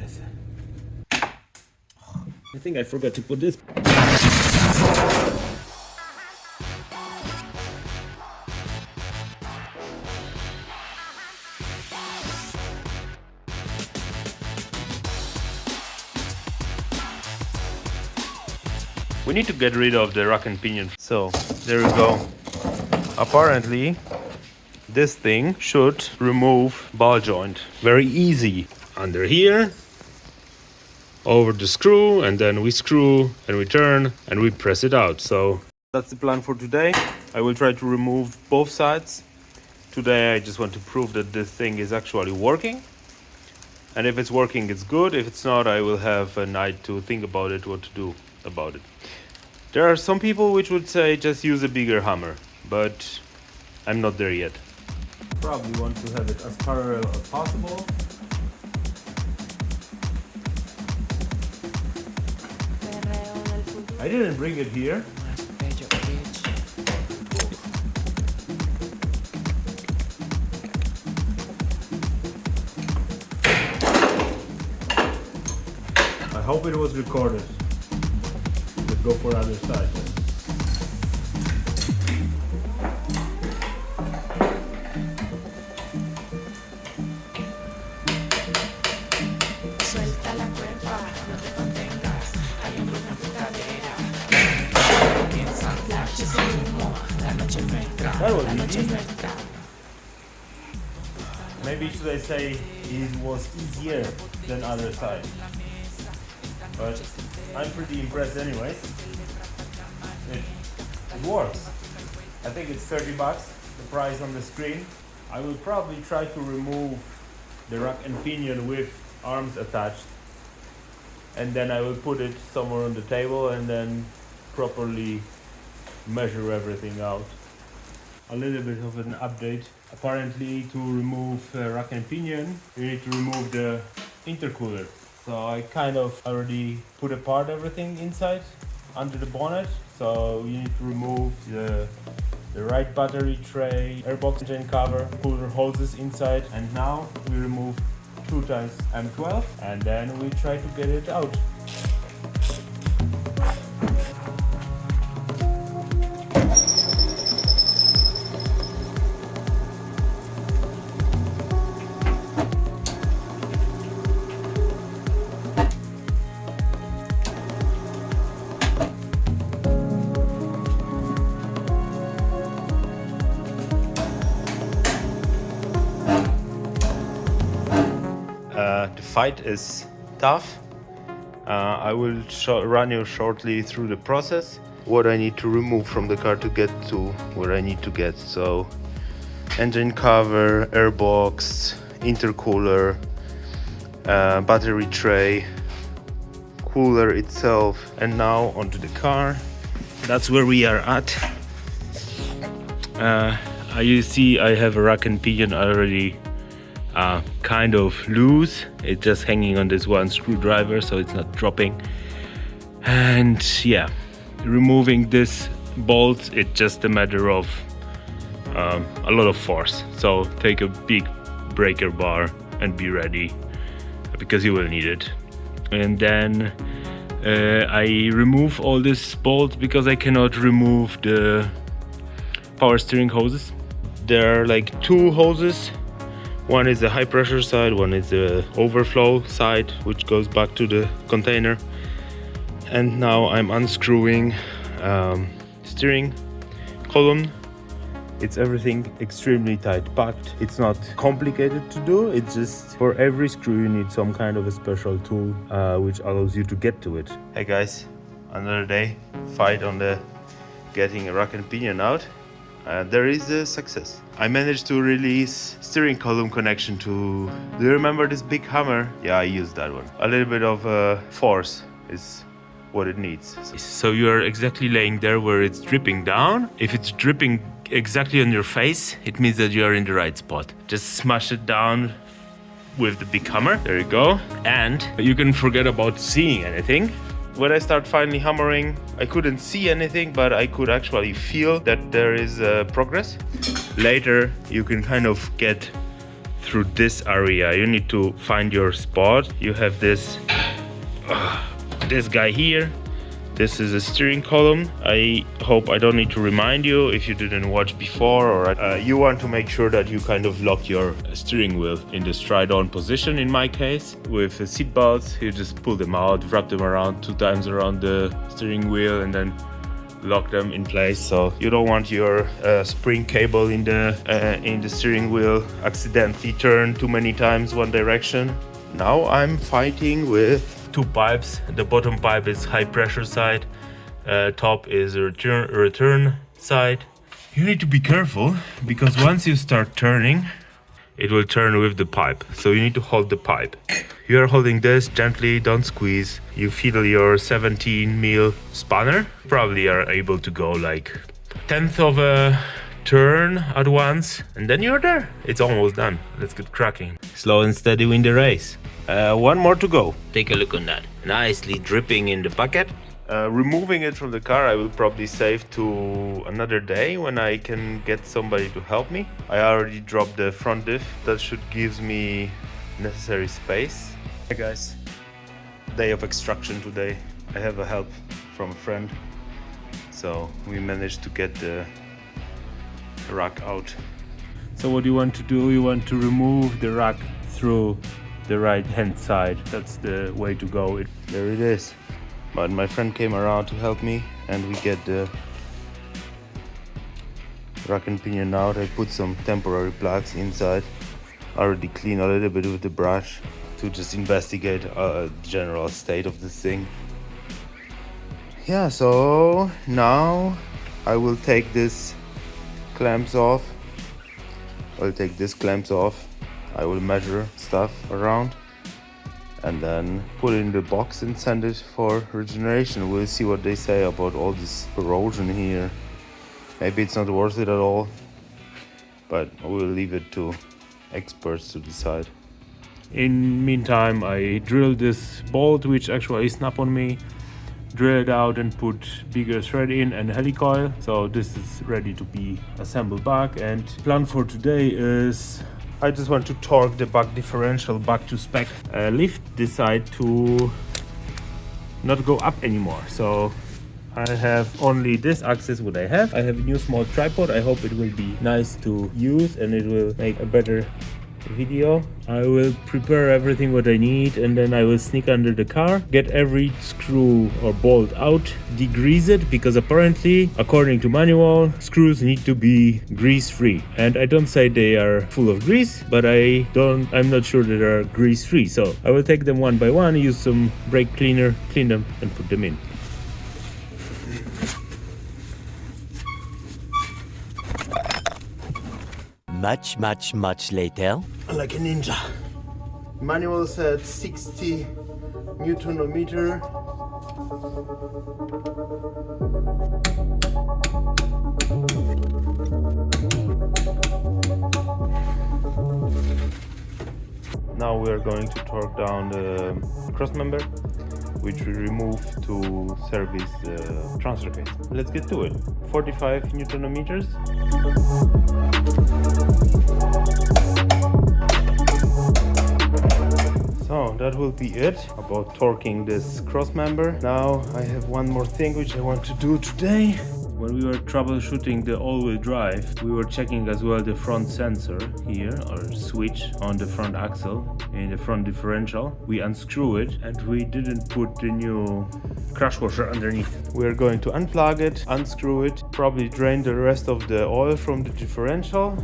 Scheiße. I think I forgot to put this. We need to get rid of the rack and pinion. So there we go. Apparently this thing should remove ball joint very easy. Under here, over the screw, and then we screw and we turn and we press it out. So that's the plan for today. I will try to remove both sides. Today I just want to prove that this thing is actually working. And if it's working, it's good. If it's not, I will have a night to think about it, what to do about it. There are some people which would say just use a bigger hammer, but I'm not there yet. Probably want to have it as parallel as possible. I didn't bring it here. I hope it was recorded. Let's go for other side. That was easy. Maybe should I say it was easier than other side. But I'm pretty impressed anyways. It works. I think it's 30 bucks, the price on the screen. I will probably try to remove the rack and pinion with arms attached. And then I will put it somewhere on the table and then properly measure everything out. A little bit of an update. Apparently to remove rack and pinion, you need to remove the intercooler. So I kind of already put apart everything inside under the bonnet. So you need to remove the right battery tray, airbox engine cover, cooler hoses inside. And now we remove 2 times M12 and then we try to get it out. The fight is tough. I will run you shortly through the process. What I need to remove from the car to get to where I need to get. So engine cover, airbox, intercooler, battery tray, cooler itself, and now onto the car. That's where we are at. You see I have a rack and pinion already kind of loose. It's just hanging on this one screwdriver, so it's not dropping. And yeah, removing this bolts, it's just a matter of a lot of force. So take a big breaker bar and be ready, because you will need it. And then I remove all these bolts because I cannot remove the power steering hoses. There are like 2 hoses. One is the high pressure side, one is the overflow side, which goes back to the container. And now I'm unscrewing steering column. It's everything extremely tight packed. It's not complicated to do. It's just for every screw you need some kind of a special tool which allows you to get to it. Hey guys, another day, fight on the getting a rack and pinion out. There is a success. I managed to release steering column connection to... Do you remember this big hammer? Yeah, I used that one. A little bit of force is what it needs. So you are exactly laying there where it's dripping down. If it's dripping exactly on your face, it means that you are in the right spot. Just smash it down with the big hammer. There you go. And you can forget about seeing anything. When I start finally hammering, I couldn't see anything, but I could actually feel that there is progress. Later, you can kind of get through this area. You need to find your spot. You have this guy here. This is a steering column. I hope I don't need to remind you if you didn't watch before, or you want to make sure that you kind of lock your steering wheel in the stride-on position. In my case, with the seat belts, you just pull them out, wrap them around 2 times around the steering wheel, and then lock them in place. So you don't want your spring cable in the steering wheel accidentally turn too many times one direction. Now I'm fighting with 2 pipes. The bottom pipe is high pressure side, top is return side. You need to be careful because once you start turning, it will turn with the pipe. So you need to hold the pipe. You are holding this gently, don't squeeze. You feel your 17 mil spanner. Probably are able to go like 1/10 of a turn at once, and then you're there. It's almost done. Let's get cracking. Slow and steady win the race. One more to go. Take a look on that. Nicely dripping in the bucket. Removing it from the car I will probably save to another day when I can get somebody to help me. I already dropped the front diff. That should give me necessary space. Hey guys, day of extraction today. I have a help from a friend. So we managed to get the rack out. So what you want to do, you want to remove the rack through the right hand side. That's the way to go. There it is. But my friend came around to help me and we get the rack and pinion out. I put some temporary plugs inside. Already clean a little bit with the brush to just investigate the general state of this thing. Yeah, so now I will take this clamps off. I'll take this clamps off. I will measure stuff around and then put it in the box and send it for regeneration. We'll see what they say about all this corrosion here. Maybe it's not worth it at all, but we'll leave it to experts to decide. In meantime, I drilled this bolt, which actually snapped on me, drill it out and put bigger thread in and helicoil. So this is ready to be assembled back, and plan for today is I just want to torque the back differential back to spec. Lift this side to not go up anymore. So I have only this axis what I have. I have a new small tripod. I hope it will be nice to use and it will make a better video. I will prepare everything what I need and then I will sneak under the car, get every screw or bolt out, degrease it, because apparently according to manual screws need to be grease free, and I don't say they are full of grease, but I'm not sure that they are grease free. So I will take them one by one, use some brake cleaner, clean them and put them in. Much later. Like a ninja. Manual said 60 Newton-meter. Now we are going to torque down the crossmember, which we remove to service the transfer case. Let's get to it. 45 Newton-meters. So that will be it about torquing this crossmember. Now I have one more thing which I want to do today. When we were troubleshooting the all-wheel drive, we were checking as well the front sensor here, or switch on the front axle in the front differential. We unscrew it and we didn't put the new crash washer underneath. We're going to unplug it, unscrew it, probably drain the rest of the oil from the differential.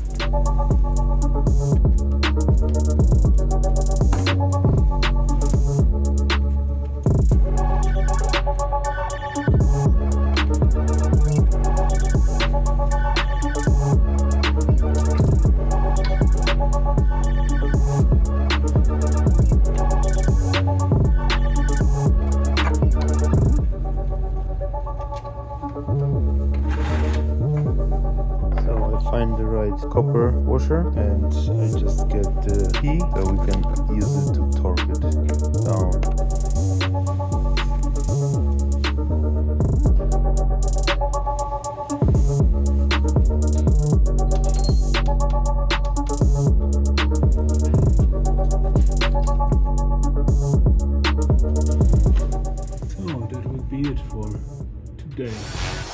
Find the right copper washer and I just get the key so we can use it to torque it down. for today.